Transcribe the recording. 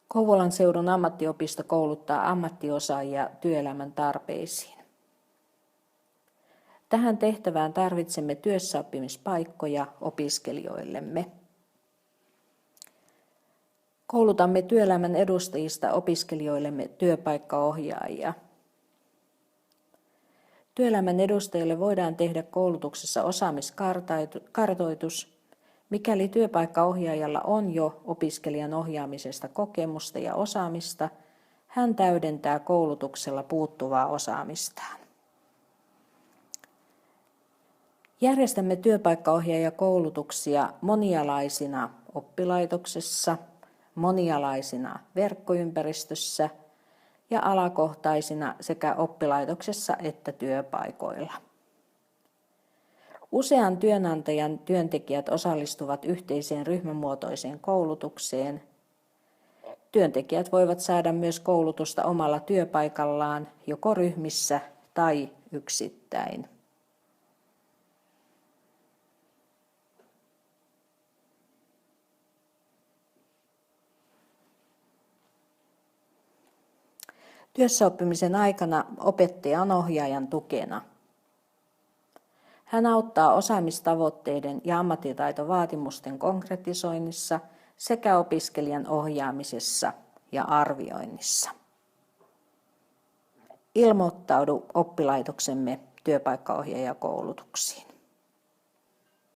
Kouvolan seudun ammattiopisto kouluttaa ammattiosaajia työelämän tarpeisiin. Tähän tehtävään tarvitsemme työssäoppimispaikkoja opiskelijoillemme. Koulutamme työelämän edustajista opiskelijoillemme työpaikkaohjaajia. Työelämän edustajille voidaan tehdä koulutuksessa osaamiskartoitus, mikäli työpaikkaohjaajalla on jo opiskelijan ohjaamisesta kokemusta ja osaamista, hän täydentää koulutuksella puuttuvaa osaamistaan. Järjestämme työpaikkaohjaajakoulutuksia monialaisina oppilaitoksessa, monialaisina verkkoympäristössä ja alakohtaisina sekä oppilaitoksessa että työpaikoilla. Usean työnantajan työntekijät osallistuvat yhteiseen ryhmämuotoiseen koulutukseen. Työntekijät voivat saada myös koulutusta omalla työpaikallaan, joko ryhmissä tai yksittäin. Työssäoppimisen aikana opettaja on ohjaajan tukena. Hän auttaa osaamistavoitteiden ja ammattitaitovaatimusten konkretisoinnissa sekä opiskelijan ohjaamisessa ja arvioinnissa. Ilmoittaudu oppilaitoksemme työpaikkaohjaajakoulutuksiin.